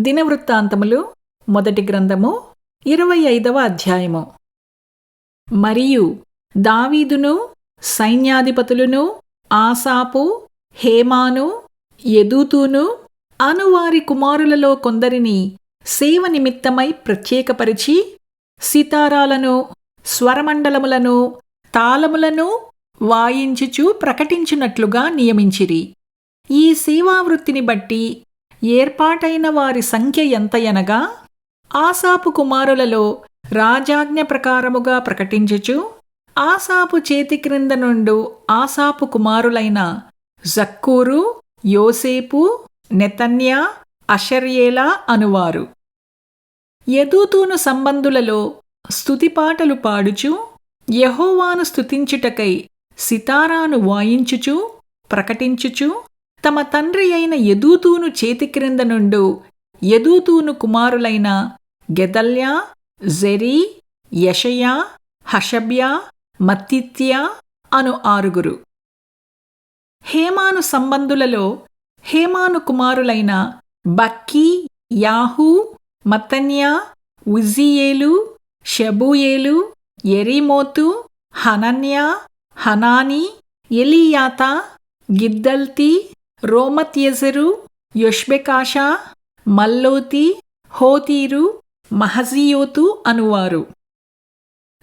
దినవృత్తాంతములు మొదటి గ్రంథము 25వ అధ్యాయము. మరియు దావీదును సైన్యాధిపతులను ఆసాపు, హేమాను, యెదూతూను అనువారి కుమారులలో కొందరిని సేవ నిమిత్తమై ప్రత్యేకపరిచి సితారాలను, స్వరమండలములను, తాళములను వాయించుచు ప్రకటించునట్లుగా నియమించిరి. ఈ సేవావృత్తిని బట్టి ఏర్పాటైన వారి సంఖ్య ఎంతయనగా, ఆసాపు కుమారులలో రాజాజ్ఞ ప్రకారముగా ప్రకటించుచు ఆసాపు చేతి క్రింద నుండు ఆసాపు కుమారులైన జక్కూరు, యోసేపు, నెతన్యా, అషర్యేలా అనువారు. యెదూతూను సంబంధులలో స్తుతిపాటలు పాడుచు యెహోవాను స్తుతించుటకై సితారాను వాయించుచు ప్రకటించుచు తమ తండ్రి అయిన యెదూతూను చేతి క్రింద నుండు యెదూతూను కుమారులైన గెదల్యా, జెరీ, యెషయా, హషబ్యా, మత్తిత్యా అను 6. హేమాను సంబంధులలో హేమాను కుమారులైన బక్కీ, యాహూ, మత్తన్యా, ఉజ్జీయేలు, షెబూయేలు, యెరీమోతు, హనన్యా, హనానీ, ఎలీయాతా, గిద్దల్తీ, రోమత్యెజెరు, యొష్బెకాషా, మల్లోతి, హోతీరు, మహజీయోతు అనువారు.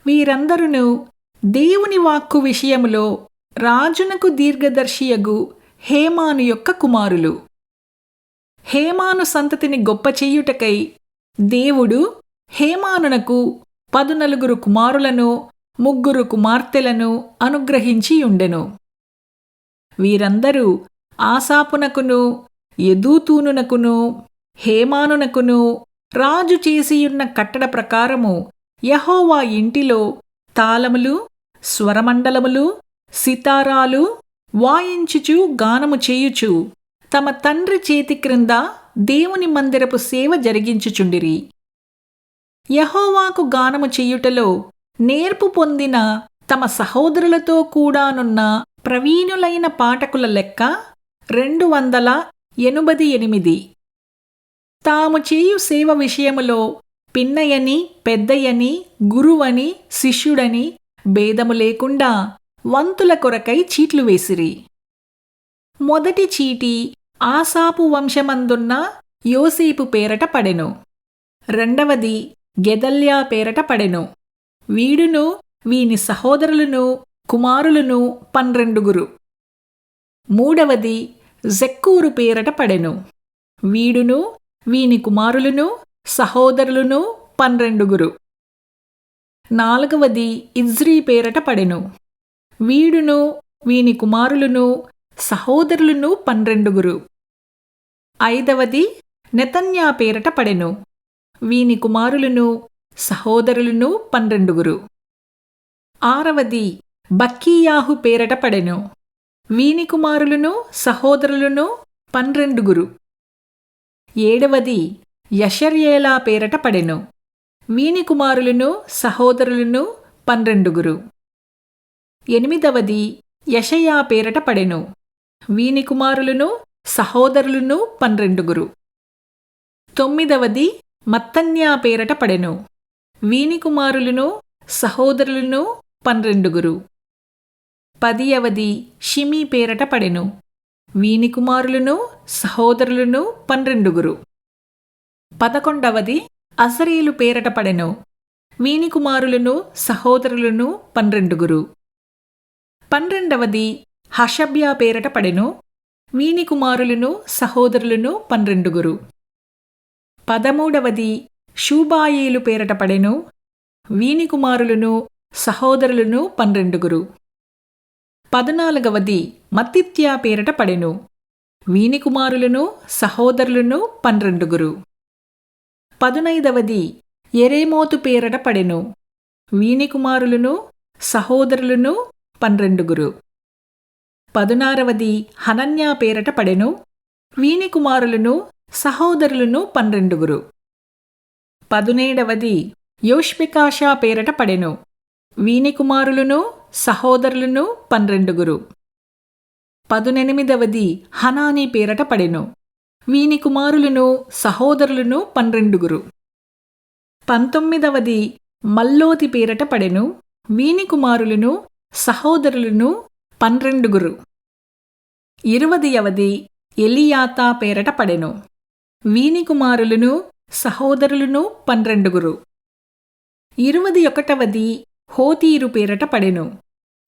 వీరందరును దేవుని వాక్కు విషయములో రాజునకు దీర్ఘదర్శియగు హేమాను యొక్క కుమారులు. హేమాను సంతతిని గొప్ప చెయ్యుటకై దేవుడు హేమానునకు 14 కుమారులను 3 కుమార్తెలను అనుగ్రహించియుండెను. వీరందరూ ఆసాపునకును, యెదూతూనునకును, హేమానునకును రాజు చేసియున్న కట్టడ ప్రకారము యెహోవా ఇంటిలో తాళములు, స్వరమండలములు, సితారాలు వాయించుచు గానము చేయుచు తమ తండ్రి చేతి క్రింద దేవుని మందిరపు సేవ జరిగించుచుండిరి. యెహోవాకు గానము చెయ్యుటలో నేర్పు పొందిన తమ సహోదరులతో కూడానున్న ప్రవీణులైన పాఠకుల లెక్క 288. తాము చేయు సేవ విషయములో పిన్నయని, పెద్దయని, గురువని, శిష్యుడని భేదము లేకుండా వంతుల కొరకై చీట్లు వేసిరి. మొదటి చీటి ఆసాపు వంశమందున్న యోసేపు పేరట పడెను. రెండవది గెదల్యా పేరట పడెను. వీడును వీని సహోదరులను కుమారులను 12. మూడవది జక్కూరు పేరట పడెను. వీడును వీని కుమారులను సహోదరులను 12. నాలుగవది ఇజ్రీ పేరట పడెను. వీడును వీని కుమారులను సహోదరులను 12. ఐదవది నెతన్యా పేరట పడెను. వీని కుమారులను సహోదరులను 12. ఆరవది బక్కీయాహు పేరట పడెను. వీని కుమారులను సహోదరులను 12. ఏడవది యషర్యేలా పేరట పడెను. వీని కుమారులను సహోదరులను 12. ఎనిమిదవది యెషయా పేరట పడెను. వీని కుమారులను సహోదరులను 12. తొమ్మిదవది మత్తన్యా పేరట పడెను. వీని కుమారులను సహోదరులను 12. పదియవది షిమీ పేరట పడెను. వీని కుమారులను సహోదరులను 12. 11వది అజరేలు పేరట పడెను. వీని కుమారులను సహోదరులను 12. 12వది హషబ్యా పేరట పడెను. వీని కుమారులను సహోదరులను 12. 13వది షూబాయేలు పేరట పడెను. వీని కుమారులను సహోదరులను 12. 14వది మత్తిత్యా పేరట పడెను. వీని కుమారులను సహోదరులను 12. 15వది యెరేమోతు పేరట పడెను. వీని కుమారులను సహోదరులను 12. 16వది హనన్యా పేరట పడెను. వీని కుమారులను సహోదరులను 12. 17వది యొష్బెకాషా పేరట పడెను. వీని కుమారులను సహోదరులను 12. 18వది హనానీ పేరట పడెను. వీని కుమారులను సహోదరులను 12. 19వది మల్లోతి పేరట పడెను. వీని కుమారులను సహోదరులను 12. 20వది ఎలియాతా పేరట పడెను. వీని కుమారులను సహోదరులను 12. 21వది హోతీరు పేరట పడెను.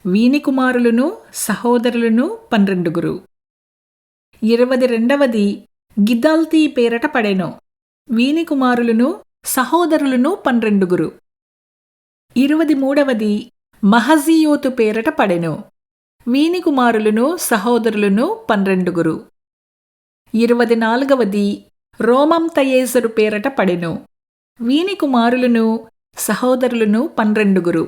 వీని కుమారులను సహోదరులను 12. 22వది గిదల్తీ పేరట పడెను. వీని కుమారులను సహోదరులను 12. 23వది మహజీయోతు పేరట పడెను. వీని కుమారులను సహోదరులను 12. 24వది రోమంతయేసరు పేరట పడెను. వీని కుమారులను సహోదరులను 12.